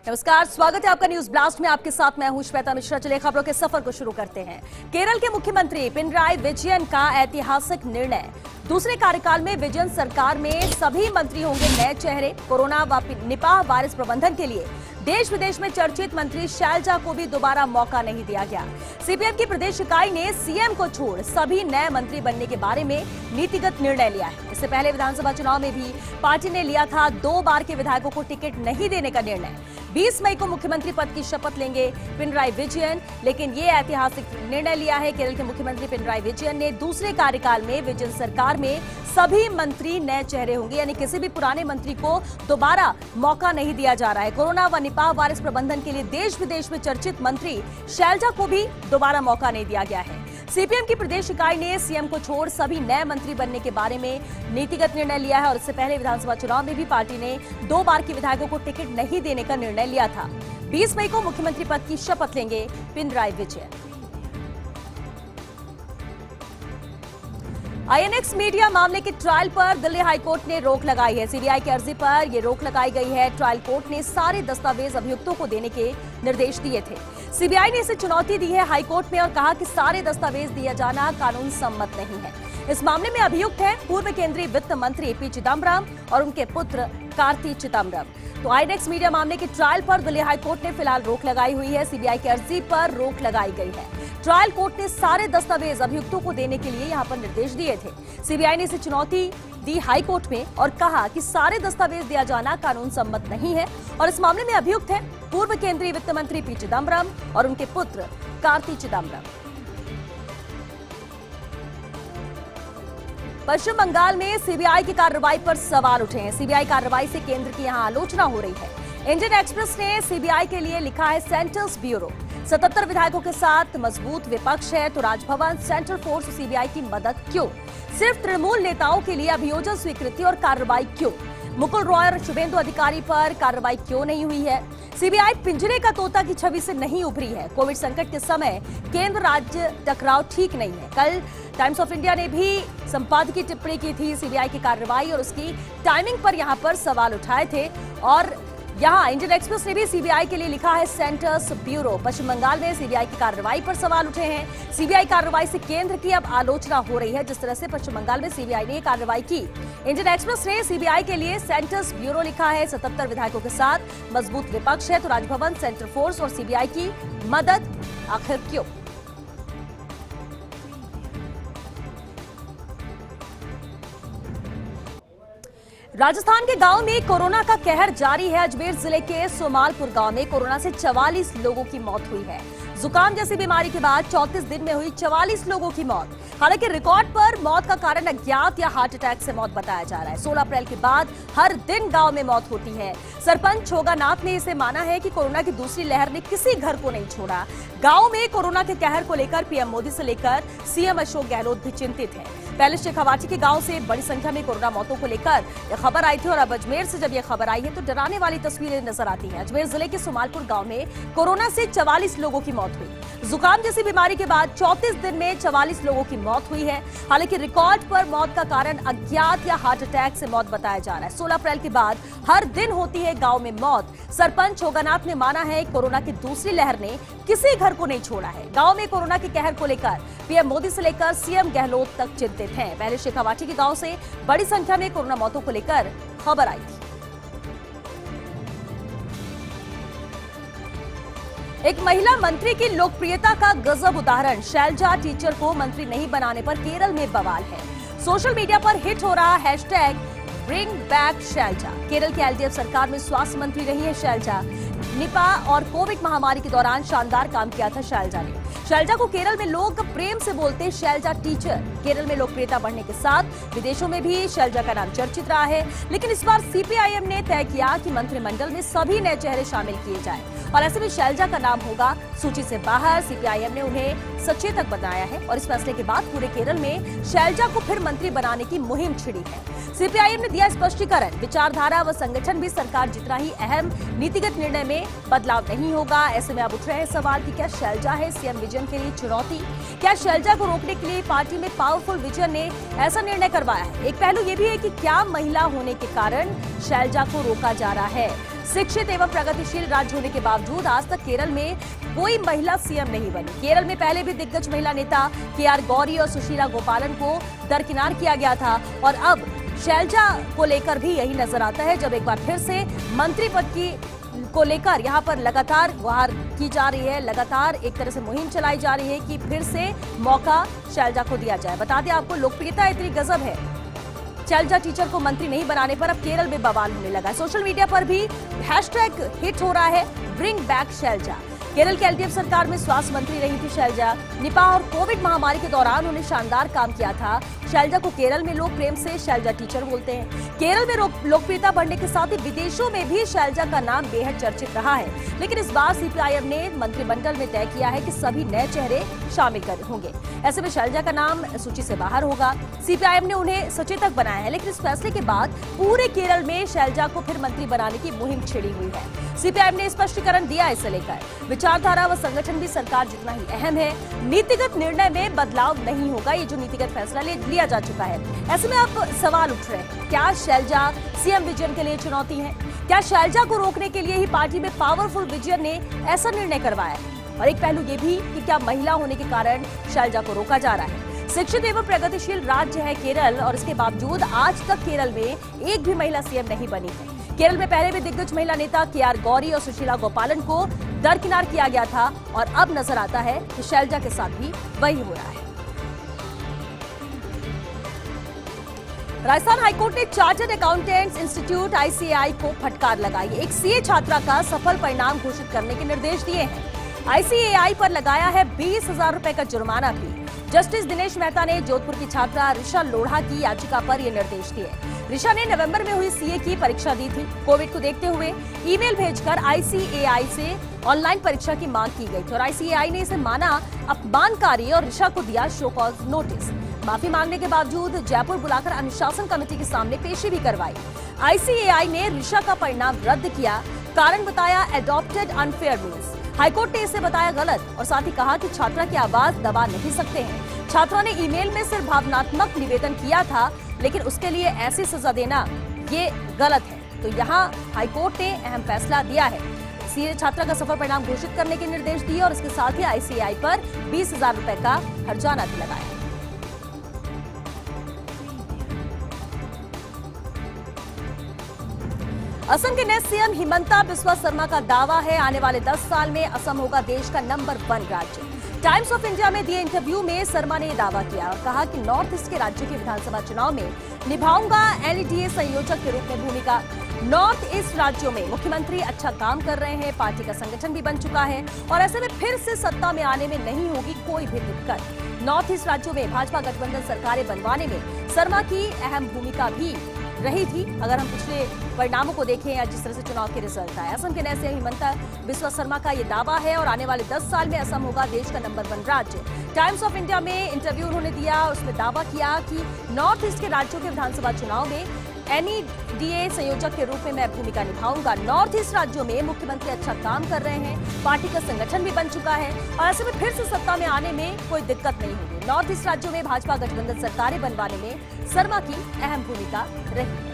नमस्कार, स्वागत है आपका न्यूज ब्लास्ट में। आपके साथ मैं हूं श्वेता मिश्रा। चलिए खबरों के सफर को शुरू करते हैं। केरल के मुख्यमंत्री पिनराई विजयन का ऐतिहासिक निर्णय। दूसरे कार्यकाल में विजयन सरकार में सभी मंत्री होंगे नए चेहरे। कोरोना व निपाह वायरस प्रबंधन के लिए देश विदेश में चर्चित मंत्री शैलजा को भी दोबारा मौका नहीं दिया गया। सीपीएम की प्रदेश इकाई ने सीएम को छोड़ सभी नए मंत्री बनने के बारे में नीतिगत निर्णय लिया है। इससे पहले विधानसभा चुनाव में भी पार्टी ने लिया था 2 बार के विधायकों को टिकट नहीं देने का निर्णय। 20 मई को मुख्यमंत्री पद की शपथ लेंगे पिनराई विजयन, लेकिन ये ऐतिहासिक निर्णय लिया है। केरल के मुख्यमंत्री पिनराई विजयन ने दूसरे कार्यकाल में विजयन सरकार में सभी मंत्री नए चेहरे होंगे, यानी किसी भी पुराने मंत्री को दोबारा मौका नहीं दिया जा रहा है। कोरोना व निपाह वायरस प्रबंधन के लिए देश विदेश में चर्चित मंत्री शैलजा को भी दोबारा मौका नहीं दिया गया है। सीपीएम की प्रदेश इकाई ने सीएम को छोड़ सभी नए मंत्री बनने के बारे में नीतिगत निर्णय लिया है और इससे पहले विधानसभा चुनाव में भी पार्टी ने 2 बार के विधायकों को टिकट नहीं देने का निर्णय लिया था। 20 मई को मुख्यमंत्री पद की शपथ लेंगे पिनराई विजयन। आईएनएक्स मीडिया मामले के ट्रायल पर दिल्ली हाईकोर्ट ने रोक लगाई है। सीबीआई की अर्जी पर यह रोक लगाई गई है। ट्रायल कोर्ट ने सारे दस्तावेज अभियुक्तों को देने के निर्देश दिए थे। सीबीआई ने इसे चुनौती दी है हाईकोर्ट में और कहा कि सारे दस्तावेज दिया जाना कानून सम्मत नहीं है। इस मामले में अभियुक्त हैं पूर्व केंद्रीय वित्त मंत्री पी चिदम्बरम और उनके पुत्र कार्ति चिदम्बरम। तो आईएनएक्स मीडिया मामले के ट्रायल पर दिल्ली हाईकोर्ट ने फिलहाल रोक लगाई हुई है। सीबीआई की अर्जी पर रोक लगाई गई है। ट्रायल कोर्ट ने सारे दस्तावेज अभियुक्तों को देने के लिए यहां पर निर्देश दिए थे। सीबीआई ने इसे चुनौती दी हाईकोर्ट में और कहा कि सारे दस्तावेज दिया जाना कानून सम्मत नहीं है और इस मामले में अभियुक्त हैं पूर्व केंद्रीय वित्त मंत्री पी चिदम्बरम और उनके पुत्र कार्ति चिदम्बरम। पश्चिम बंगाल में सीबीआई की कार्रवाई पर सवाल उठे हैं। सीबीआई कार्रवाई से केंद्र की यहां आलोचना हो रही है। इंडियन एक्सप्रेस ने सीबीआई के लिए लिखा है सेंटर्स ब्यूरो। 77 विधायकों के साथ मजबूत विपक्ष है तो राजभवन, सेंट्रल फोर्स, सीबीआई की मदद क्यों? सिर्फ तृणमूल नेताओं के लिए अभियोजन स्वीकृति और कार्रवाई क्यों? मुकुल रॉय और शुभेंदु अधिकारी पर कार्रवाई क्यों नहीं हुई है? सीबीआई पिंजरे का तोता की छवि से नहीं उभरी है। कोविड संकट के समय केंद्र राज्य टकराव ठीक नहीं है। कल टाइम्स ऑफ इंडिया ने भी संपादकीय टिप्पणी की थी सीबीआई की कार्रवाई और उसकी टाइमिंग पर यहां पर सवाल उठाए थे और यहां इंडियन एक्सप्रेस ने भी सीबीआई के लिए लिखा है सेंटर्स ब्यूरो। पश्चिम बंगाल में सीबीआई की कार्रवाई पर सवाल उठे हैं। सीबीआई कार्रवाई से केंद्र की अब आलोचना हो रही है। जिस तरह से पश्चिम बंगाल में सीबीआई ने कार्रवाई की, इंडियन एक्सप्रेस ने सीबीआई के लिए सेंटर्स ब्यूरो लिखा है। 77 विधायकों के साथ मजबूत विपक्ष है तो राजभवन, सेंट्रल फोर्स और सीबीआई की मदद आखिर क्यों? राजस्थान के गांव में कोरोना का कहर जारी है। अजमेर जिले के सोमालपुर गांव में कोरोना से 44 लोगों की मौत हुई है। जुकाम जैसी बीमारी के बाद 34 दिन में हुई 44 लोगों की मौत। हालांकि रिकॉर्ड पर मौत का कारण अज्ञात या हार्ट अटैक से मौत बताया जा रहा है। 16 अप्रैल के बाद हर दिन गांव में मौत होती है। सरपंच छोगानाथ ने इसे माना है कि कोरोना की दूसरी लहर ने किसी घर को नहीं छोड़ा। गांव में कोरोना के कहर को लेकर पीएम मोदी से लेकर सीएम अशोक गहलोत भी चिंतित हैं। पहले शेखावाटी के गांव से बड़ी संख्या में कोरोना मौतों को लेकर यह खबर आई थी और अब अजमेर से जब यह खबर आई है तो डराने वाली तस्वीरें नजर आती हैं। अजमेर जिले के सोमालपुर गांव में कोरोना से 44 लोगों की मौत हुई। जुकाम जैसी बीमारी के बाद 34 दिन में 44 लोगों की मौत हुई है। हालांकि रिकॉर्ड पर मौत का कारण अज्ञात या हार्ट अटैक से मौत बताया जा रहा है। 16 अप्रैल के बाद हर दिन होती है गांव में मौत। सरपंच छोगानाथ ने माना है कोरोना की दूसरी लहर ने किसी घर को नहीं छोड़ा है। गांव में कोरोना के कहर को लेकर पीएम मोदी से लेकर सीएम गहलोत तक चिंतित हैं। पहले शेखावाटी के गांव से बड़ी संख्या में कोरोना मौतों को लेकर खबर आई थी। एक महिला मंत्री की लोकप्रियता का गजब उदाहरण। शैलजा टीचर को मंत्री नहीं बनाने पर केरल में बवाल है। सोशल मीडिया पर हिट हो रहा hashtag bring back Shailaja. Kerala की एलडीएफ सरकार में स्वास्थ्य मंत्री रही है शैलजा। निपाह और कोविड महामारी के दौरान शानदार काम किया था शैलजा ने। शैलजा को केरल में लोग प्रेम से बोलते शैलजा टीचर। केरल में लोकप्रियता बढ़ने के साथ विदेशों में भी शैलजा का नाम चर्चित रहा है। लेकिन इस बार सीपीआईएम ने तय किया कि मंत्रिमंडल में सभी नए चेहरे शामिल किए जाएं और ऐसे में शैलजा का नाम होगा सूची से बाहर। सीपीआईएम ने उन्हें सचेतक बनाया है और इस फैसले के बाद पूरे केरल में शैलजा को फिर मंत्री बनाने की मुहिम छिड़ी है। सीपीआईएम ने दिया स्पष्टीकरण, विचारधारा व संगठन भी सरकार जितना ही अहम नीतिगत निर्णय में बदलाव नहीं होगा। ऐसे में अब उठ रहे हैं सवाल कि क्या शैलजा है सीएम विजन के लिए चुनौती? क्या शैलजा को रोकने के लिए पार्टी में पावरफुल विजन ने ऐसा निर्णय करवाया है? एक पहलू ये भी है कि क्या महिला होने के कारण शैलजा को रोका जा रहा है? शिक्षित एवं प्रगतिशील राज्य होने के बावजूद आज तक केरल में कोई महिला सीएम नहीं बनी। केरल में पहले भी दिग्गज महिला नेता के.आर. गौरी और सुशीला गोपालन को दरकिनार किया गया था और अब शैलजा को लेकर भी यही नजर आता है, जब एक बार फिर से मंत्री पद की को लेकर यहां पर लगातार गुहार की जा रही है, लगातार एक तरह से मुहिम चलाई जा रही है कि फिर से मौका शैलजा को दिया जाए। बता दें आपको, लोकप्रियता इतनी गजब है, शैलजा टीचर को मंत्री नहीं बनाने पर अब केरल में बवाल होने लगा है। सोशल मीडिया पर भी हैशटैग हिट हो रहा है, ब्रिंग बैक शैलजा। केरल के एलडीएफ सरकार में स्वास्थ्य मंत्री रही थी शैलजा। निपाह और कोविड महामारी के दौरान उन्होंने शानदार काम किया था। शैलजा को केरल में लोग प्रेम से शैलजा टीचर बोलते हैं। केरल में लोकप्रियता बढ़ने के साथ ही विदेशों में भी शैलजा का नाम बेहद चर्चित रहा है, लेकिन इस बार सीपीआईएम ने मंत्रिमंडल में तय किया है कि सभी नए चेहरे शामिल होंगे। ऐसे में शैलजा का नाम सूची से बाहर होगा। सीपीआईएम ने उन्हें सचेतक बनाया है, लेकिन इस फैसले के बाद पूरे केरल में शैलजा को फिर मंत्री बनाने की मुहिम छिड़ी हुई है। सीपीआईएम ने स्पष्टीकरण दिया इसे लेकर, विचारधारा व संगठन भी सरकार जितना ही अहम है, नीतिगत निर्णय में बदलाव नहीं होगा। ये जो नीतिगत फैसला लिया जा चुका है, ऐसे में अब सवाल उठ रहे हैं, क्या शैलजा सीएम विजयन के लिए चुनौती है? क्या शैलजा को रोकने के लिए ही पार्टी में पावरफुल विजयन ने ऐसा निर्णय करवाया है? और एक पहलू ये भी कि क्या महिला होने के कारण शैलजा को रोका जा रहा है? शिक्षित एवं प्रगतिशील राज्य है केरल और इसके बावजूद आज तक केरल में एक भी महिला सीएम नहीं बनी है। केरल में पहले भी दिग्गज महिला नेता के.आर. गौरी और सुशीला गोपालन को दरकिनार किया गया था और अब नजर आता है कि शैलजा के साथ भी वही हो रहा है। राजस्थान हाईकोर्ट ने चार्टर्ड अकाउंटेंट्स इंस्टीट्यूट आईसीएआई को फटकार लगाई। एक सीए छात्रा का सफल परिणाम घोषित करने के निर्देश दिए हैं। आईसीएआई पर लगाया है 20,000 रुपए का जुर्माना भी। जस्टिस दिनेश मेहता ने जोधपुर की छात्रा ऋषा लोढ़ा की याचिका पर यह निर्देश दिए। ऋषा ने नवंबर में हुई सीए की परीक्षा दी थी। कोविड को देखते हुए ईमेल भेजकर आईसीएआई से ऑनलाइन परीक्षा की मांग की गई थी और आईसीएआई ने इसे माना अपमानकारी और ऋषा को दिया शो कॉज नोटिस। माफी मांगने के बावजूद जयपुर बुलाकर अनुशासन कमेटी के सामने पेशी भी करवाई। आईसीएआई ने ऋषा का परिणाम रद्द किया, कारण बताया एडॉप्टेड अनफेयर रूल्स। हाईकोर्ट ने इसे बताया गलत और साथ ही कहा कि छात्रा की आवाज दबा नहीं सकते हैं। छात्रा ने ईमेल में सिर्फ भावनात्मक निवेदन किया था, लेकिन उसके लिए ऐसी सजा देना ये गलत है। तो यहाँ हाईकोर्ट ने अहम फैसला दिया है। सीए छात्रा का सफल परिणाम घोषित करने के निर्देश दिए और इसके साथ ही आईसीएआई पर 20,000 रुपए का हर्जाना भी लगाया। असम के नए सीएम हिमंता बिस्वा शर्मा का दावा है, आने वाले 10 साल में असम होगा देश का नंबर 1 राज्य। टाइम्स ऑफ इंडिया में दिए इंटरव्यू में शर्मा ने यह दावा किया और कहा कि नॉर्थ ईस्ट के राज्यों के विधानसभा चुनाव में निभाऊंगा एनडीए संयोजक के रूप में भूमिका। नॉर्थ ईस्ट राज्यों में मुख्यमंत्री अच्छा काम कर रहे हैं, पार्टी का संगठन भी बन चुका है और ऐसे में फिर से सत्ता में आने में नहीं होगी कोई भी दिक्कत। नॉर्थ ईस्ट राज्यों में भाजपा गठबंधन सरकारें बनवाने में शर्मा की अहम भूमिका भी रही थी। अगर हम पिछले परिणामों को देखें या जिस तरह से चुनाव के रिजल्ट आए, असम के नए सीएम हिमंता बिस्वा शर्मा का ये दावा है और आने वाले 10 साल में असम होगा देश का नंबर 1 राज्य। टाइम्स ऑफ इंडिया में इंटरव्यू उन्होंने दिया, उसमें दावा किया कि नॉर्थ ईस्ट के राज्यों के विधानसभा चुनाव में एनडीए संयोजक के रूप में मैं भूमिका निभाऊंगा। नॉर्थ ईस्ट राज्यों में मुख्यमंत्री अच्छा काम कर रहे हैं, पार्टी का संगठन भी बन चुका है और ऐसे में फिर से सत्ता में आने में कोई दिक्कत नहीं होगी। नॉर्थ ईस्ट राज्यों में भाजपा गठबंधन सरकारें बनवाने में शर्मा की अहम भूमिका रही।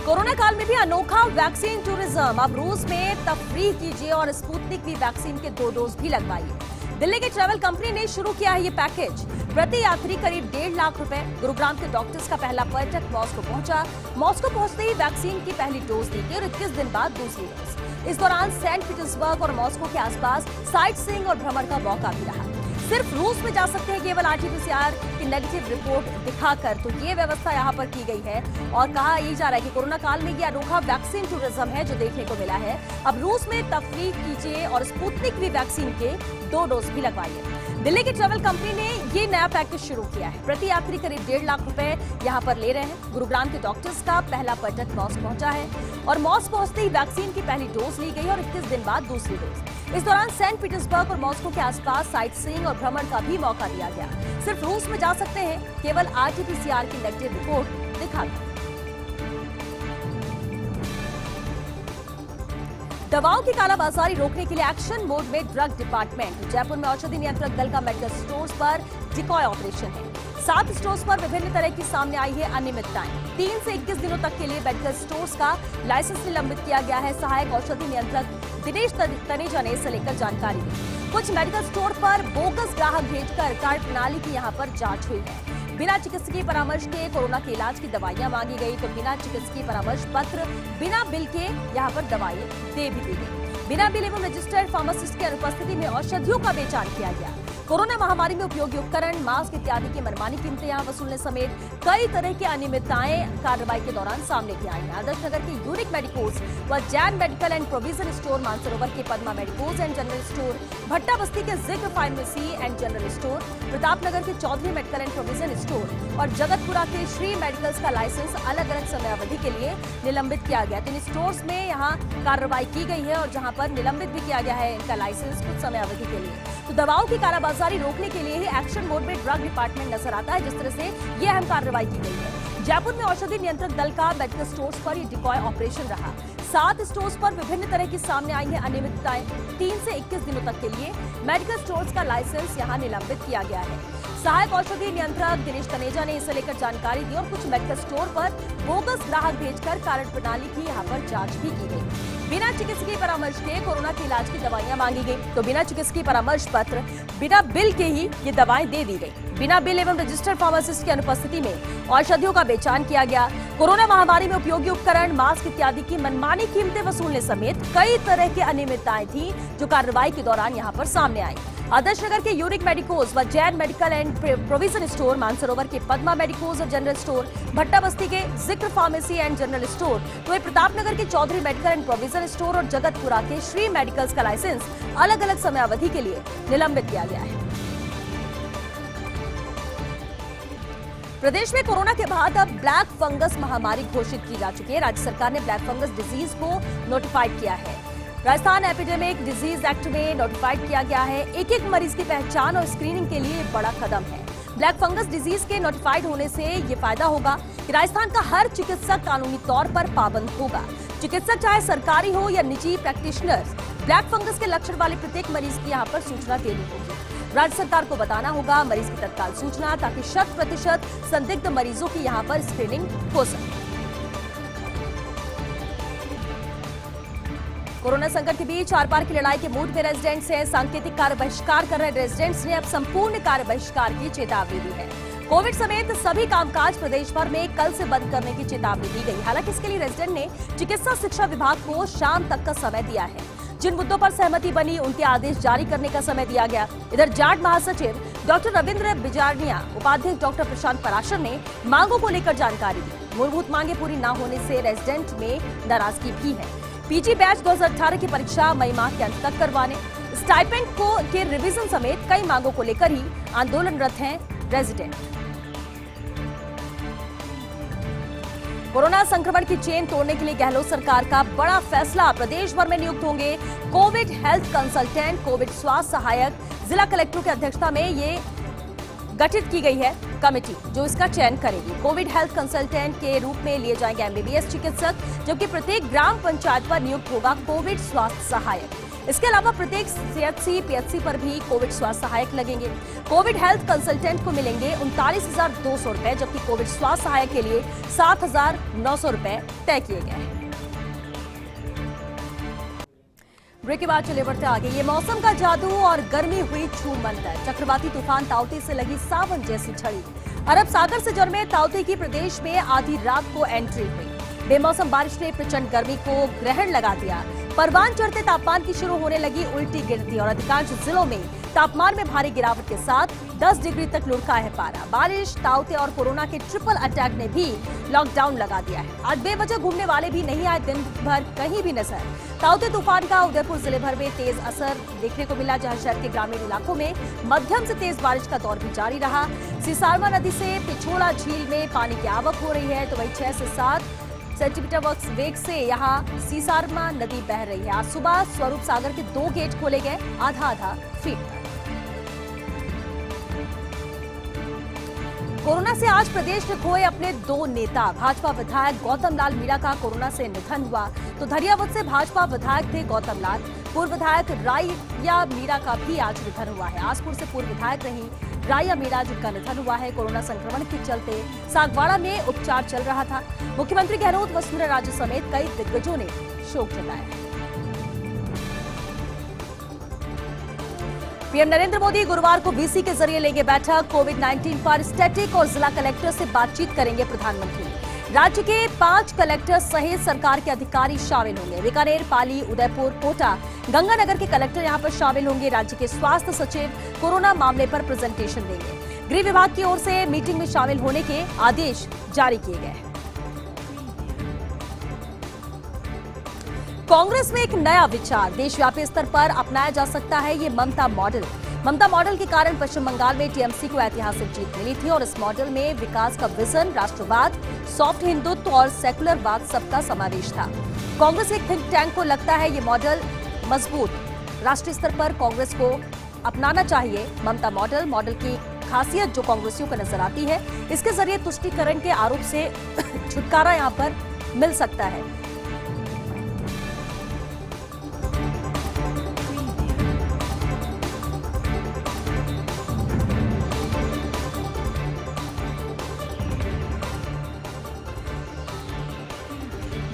कोरोना काल में भी अनोखा वैक्सीन टूरिज्म। अब रूस में तफरीह कीजिए और स्पुतनिक वी वैक्सीन के 2 डोज भी लगवाइए। दिल्ली की ट्रैवल कंपनी ने शुरू किया है ये पैकेज। प्रति यात्री करीब 1.5 लाख रुपए। गुरुग्राम के डॉक्टर्स का पहला पर्यटक मॉस्को पहुंचा। मॉस्को पहुंचते ही वैक्सीन की पहली डोज दी गई और 21 दिन बाद दूसरी डोज। इस दौरान सेंट पीटर्सबर्ग और मॉस्को के आसपास साइट सीइंग और भ्रमण का मौका भी रहा। सिर्फ रूस में जा सकते हैं केवल आरटीपीसीआर की नेगेटिव रिपोर्ट दिखाकर, तो ये व्यवस्था यहाँ पर की गई है और कहा यही जा रहा है कि कोरोना काल में ये अनोखा वैक्सीन टूरिज्म है जो देखने को मिला है। अब रूस में तफरीह कीजिए और स्पुतनिक वी वैक्सीन के 2 डोज भी लगवाइए। दिल्ली की ट्रैवल कंपनी ने ये नया पैकेज शुरू किया है। प्रति यात्री करीब 1.5 लाख रुपए यहाँ पर ले रहे हैं। गुरुग्राम के डॉक्टर्स का पहला पर्यटक मॉस्को पहुंचा है और मॉस्को पहुंचते ही वैक्सीन की पहली डोज ली गई और 21 दिन बाद दूसरी डोज। इस दौरान सेंट पीटर्सबर्ग और मॉस्को के आसपास साइट सीइंग और भ्रमण का भी मौका दिया गया। सिर्फ रूस में जा सकते हैं केवल आरटीपीसीआर की नेगेटिव रिपोर्ट दिखाकर। दवाओं की कालाबाजारी रोकने के लिए एक्शन मोड में ड्रग डिपार्टमेंट। जयपुर में औषधि नियंत्रक दल का मेडिकल स्टोर्स पर डिकॉय ऑपरेशन है। 7 स्टोर्स पर विभिन्न तरह की सामने आई है अनियमितताएं। 3 से 21 दिनों तक के लिए मेडिकल स्टोर्स का लाइसेंस निलंबित किया गया है। सहायक औषधि नियंत्रक दिनेश तनेजा ने इसे लेकर जानकारी दी। कुछ मेडिकल स्टोर पर बोगस ग्राहक भेजकर कार्ड प्रणाली की यहां पर जांच हुई है। बिना चिकित्सकीय परामर्श के कोरोना के इलाज की दवाइयां मांगी गई तो बिना चिकित्सकीय परामर्श पत्र, बिना बिल के यहां पर दवाई दे भी दी गई। बिना बिल एवं रजिस्टर्ड फार्मासिस्ट की अनुपस्थिति में औषधियों का बेचान किया गया। कोरोना महामारी में उपयोगी उपकरण, मास्क इत्यादि की मनमानी कीमतें यहां वसूलने समेत कई तरह की अनियमितताएं कार्रवाई के दौरान सामने की आई हैं। आदर्श नगर के यूनिक मेडिकोज व Jain medical and provision store, Mansarovar के Padma medicos and general store, Bhatta Basti के Zikr pharmacy and general store, Pratapnagar के Chaudhary medical and provision store और जगतपुरा के श्री मेडिकल्स का लाइसेंस अलग अलग समयावधि के लिए निलंबित किया गया। तो इन स्टोर्स में यहाँ कार्रवाई की गई है और जहाँ पर निलंबित भी किया गया है इनका लाइसेंस कुछ समयावधि के लिए। तो दवाओं की कालाबाजारी रोकने के लिए ही एक्शन मोड में ड्रग डिपार्टमेंट नजर आता है, जिस तरह से ये अहम कार्रवाई की गई है। जयपुर में औषधि नियंत्रक दल का मेडिकल स्टोर्स पर ये डिकॉय ऑपरेशन रहा। 7 स्टोर्स पर विभिन्न तरह की सामने आई है अनियमितताएं। 3 से 21 दिनों तक के लिए मेडिकल स्टोर्स का लाइसेंस यहां निलंबित किया गया है। सहायक औषधि नियंत्रक दिनेश तनेजा ने इसे लेकर जानकारी दी और कुछ मेडिकल स्टोर पर बोगस ग्राहक भेजकर कार्ड प्रणाली की यहां पर जांच भी की गई। बिना चिकित्सकीय परामर्श के कोरोना के इलाज की दवाइयां मांगी गई तो बिना चिकित्सकीय परामर्श पत्र, बिना बिल के ही ये दवाएं दे दी गई। बिना बिल एवं रजिस्टर्ड फार्मासिस्ट की अनुपस्थिति में औषधियों का बेचान किया गया। कोरोना महामारी में उपयोगी उपकरण, मास्क इत्यादि की मनमानी कीमतें वसूलने समेत कई तरह की अनियमितताएं थी जो कार्रवाई के दौरान यहां पर सामने आई। आदर्श नगर के यूनिक मेडिकोज व Jain medical and provision store, Mansarovar के पद्मा मेडिकोज और जनरल स्टोर, भट्टा बस्ती के Zikr pharmacy and general store, तो प्रतापनगर के Chaudhary medical and provision store और जगतपुरा के श्री मेडिकल्स का लाइसेंस अलग अलग समयावधि के लिए निलंबित किया गया है। प्रदेश में कोरोना के बाद अब ब्लैक फंगस महामारी घोषित की जा चुकी है। राज्य सरकार ने ब्लैक फंगस डिजीज को नोटिफाइड किया है। राजस्थान एपिडेमिक डिजीज एक्ट में नोटिफाइड किया गया है। एक मरीज की पहचान और स्क्रीनिंग के लिए बड़ा कदम है। ब्लैक फंगस डिजीज के नोटिफाइड होने से ये फायदा होगा कि राजस्थान का हर चिकित्सक कानूनी तौर पर पाबंद होगा। चिकित्सक चाहे सरकारी हो या निजी प्रैक्टिशनर्स, ब्लैक फंगस के लक्षण वाले प्रत्येक मरीज की यहाँ पर सूचना देनी होगी। राज्य सरकार को बताना होगा मरीज की तत्काल सूचना, ताकि 100% संदिग्ध मरीजों की यहाँ पर स्क्रीनिंग हो सके। कोरोना संकट के बीच आर पार की लड़ाई के मूड में रेजिडेंट्स हैं। सांकेतिक कार्य बहिष्कार कर रहे रेजिडेंट्स ने अब संपूर्ण कार्य बहिष्कार की चेतावनी दी है। कोविड समेत सभी कामकाज प्रदेश भर में कल से बंद करने की चेतावनी दी गई। हालांकि इसके लिए रेजिडेंट ने चिकित्सा शिक्षा विभाग को शाम तक का समय दिया है। जिन मुद्दों पर सहमति बनी उनके आदेश जारी करने का समय दिया गया। इधर जाट महासचिव डॉक्टर रविंद्र बिजारनिया, उपाध्यक्ष डॉक्टर प्रशांत पराशर ने मांगों को लेकर जानकारी दी। मूलभूत मांगे पूरी न होने से रेजिडेंट में नाराजगी भी है। पीजी बैच 2018 की परीक्षा मई माह के अंत तक करवाने, स्टाइपेंड के रिवीजन समेत कई मांगों को लेकर ही आंदोलनरत हैं रेजिडेंट। कोरोना संक्रमण की चेन तोड़ने के लिए गहलोत सरकार का बड़ा फैसला। प्रदेश भर में नियुक्त होंगे कोविड हेल्थ कंसल्टेंट, कोविड स्वास्थ्य सहायक। जिला कलेक्टरों की अध्यक्षता में ये गठित की गई है कमेटी जो इसका चयन करेगी। कोविड हेल्थ कंसल्टेंट के रूप में लिए जाएंगे एमबीबीएस चिकित्सक, जबकि प्रत्येक ग्राम पंचायत पर नियुक्त होगा कोविड स्वास्थ्य सहायक। इसके अलावा प्रत्येक सीएचसी, पीएचसी पर भी कोविड स्वास्थ्य सहायक लगेंगे। कोविड हेल्थ कंसल्टेंट को मिलेंगे 39,200 रुपए, जबकि कोविड स्वास्थ्य सहायक के लिए 7,900 रुपए तय किए गए हैं। ब्रेक के बाद चले बढ़ते आगे। ये मौसम का जादू और गर्मी हुई छूमंतर। चक्रवाती तूफान ताउते से लगी सावन जैसी छड़ी। अरब सागर से जन्मे ताउते की प्रदेश में आधी रात को एंट्री हुई। बेमौसम बारिश ने प्रचंड गर्मी को ग्रहण लगा दिया। परवान चढ़ते तापमान की शुरू होने लगी उल्टी गिनती और अधिकांश जिलों में तापमान में भारी गिरावट के साथ 10 डिग्री तक लुढ़का है पारा। बारिश, ताउते और कोरोना के ट्रिपल अटैक ने भी लॉकडाउन लगा दिया है। आज बेवजह घूमने वाले भी नहीं आए दिन भर कहीं भी नजर। ताउते तूफान का उदयपुर जिले भर में तेज असर देखने को मिला, जहां शहर के ग्रामीण इलाकों में मध्यम से तेज बारिश का दौर भी जारी रहा। सीसारमा नदी से पिछोला झील में पानी की आवक हो रही है, तो वही 6 से 7 सेंटीमीटर वेग से यहाँ सीसारमा नदी बह रही है। आज सुबह स्वरूप सागर के 2 गेट खोले गए, आधा फीट तक। कोरोना से आज प्रदेश में खोए अपने 2 नेता। भाजपा विधायक गौतम लाल मीणा का कोरोना से निधन हुआ, तो धरियावद से भाजपा विधायक थे गौतम लाल। पूर्व विधायक राय या मीणा का भी आज निधन हुआ है। आसपुर से पूर्व विधायक रही राया मीणा, जिनका निधन हुआ है कोरोना संक्रमण के चलते सागवाड़ा में उपचार चल रहा था। मुख्यमंत्री गहलोत, वसुंधरा राजे समेत कई दिग्गजों ने शोक जताया है। पीएम नरेंद्र मोदी गुरुवार को वीसी के जरिए लेंगे बैठक। कोविड-19 पर स्टैटिक और जिला कलेक्टर से बातचीत करेंगे प्रधानमंत्री। राज्य के 5 कलेक्टर सहित सरकार के अधिकारी शामिल होंगे। बीकानेर, पाली, उदयपुर, कोटा, गंगानगर के कलेक्टर यहां पर शामिल होंगे। राज्य के स्वास्थ्य सचिव कोरोना मामले पर प्रेजेंटेशन देंगे। गृह विभाग की ओर से मीटिंग में शामिल होने के आदेश जारी किए गए हैं। कांग्रेस में एक नया विचार देशव्यापी स्तर पर अपनाया जा सकता है, ये ममता मॉडल। ममता मॉडल के कारण पश्चिम बंगाल में टीएमसी को ऐतिहासिक जीत मिली थी और इस मॉडल में विकास का विजन, राष्ट्रवाद, सॉफ्ट हिंदुत्व और सेकुलरवाद सबका समावेश था। कांग्रेस एक थिंक टैंक को लगता है ये मॉडल मजबूत, राष्ट्रीय स्तर पर कांग्रेस को अपनाना चाहिए। ममता मॉडल की खासियत जो कांग्रेसियों को नजर आती है, इसके जरिए तुष्टीकरण के आरोप से छुटकारा यहां पर मिल सकता है।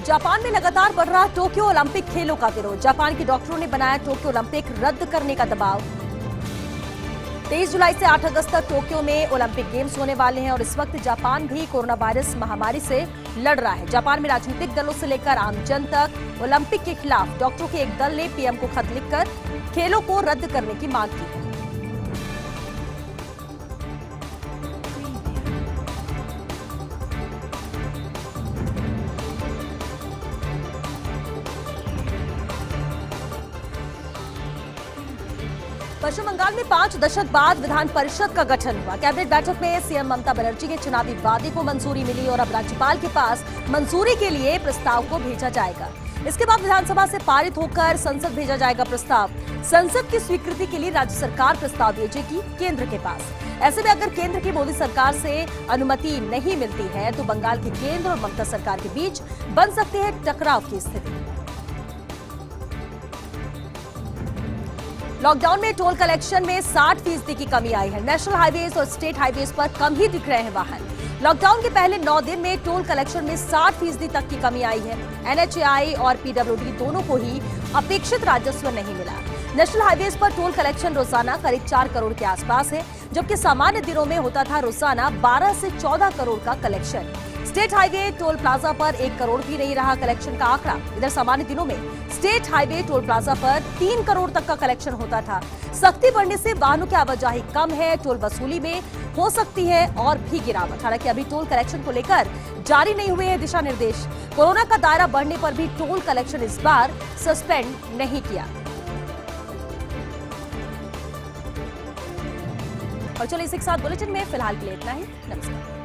जापान में लगातार बढ़ रहा टोक्यो ओलंपिक खेलों का विरोध। जापान के डॉक्टरों ने बनाया टोक्यो ओलंपिक रद्द करने का दबाव। 23 जुलाई से 8 अगस्त तक टोक्यो में ओलंपिक गेम्स होने वाले हैं और इस वक्त जापान भी कोरोना वायरस महामारी से लड़ रहा है। जापान में राजनीतिक दलों से लेकर आम जन तक ओलंपिक के खिलाफ डॉक्टरों के एक दल ने पीएम को खत लिखकर खेलों को रद्द करने की मांग की है। पश्चिम बंगाल में 5 दशक बाद विधान परिषद का गठन हुआ। कैबिनेट बैठक में सीएम ममता बनर्जी के चुनावी वादे को मंजूरी मिली और अब राज्यपाल के पास मंजूरी के लिए प्रस्ताव को भेजा जाएगा। इसके बाद विधानसभा से पारित होकर संसद भेजा जाएगा प्रस्ताव। संसद की स्वीकृति के लिए राज्य सरकार प्रस्ताव भेजेगी केंद्र के पास। ऐसे में अगर केंद्र की मोदी सरकार से अनुमति नहीं मिलती है तो बंगाल के केंद्र और ममता सरकार के बीच बन सकती है टकराव की स्थिति। लॉकडाउन में टोल कलेक्शन में 60% की कमी आई है। नेशनल हाईवेज और स्टेट हाईवेज पर कम ही दिख रहे हैं वाहन। लॉकडाउन के पहले 9 दिन में टोल कलेक्शन में 60% तक की कमी आई है। एनएचएआई और पीडब्ल्यूडी दोनों को ही अपेक्षित राजस्व नहीं मिला। नेशनल हाईवेज पर टोल कलेक्शन रोजाना करीब 4 करोड़ के आसपास है, जबकि सामान्य दिनों में होता था रोजाना 12 से 14 करोड़ का collection. State highway toll plaza पर 1 करोड़ भी नहीं रहा कलेक्शन का आंकड़ा। इधर सामान्य दिनों में स्टेट हाईवे टोल प्लाजा पर 3 करोड़ तक का कलेक्शन होता था। सख्ती बढ़ने से वाहनों की आवाजाही कम है, टोल वसूली में हो सकती है और भी गिरावट। हालांकि अभी टोल कलेक्शन को लेकर जारी नहीं हुए हैं दिशा निर्देश। कोरोना का दायरा बढ़ने पर भी टोल कलेक्शन इस बार सस्पेंड नहीं किया। और चलिए इसी के साथ बुलेटिन में फिलहाल के लिए इतना ही। नमस्कार।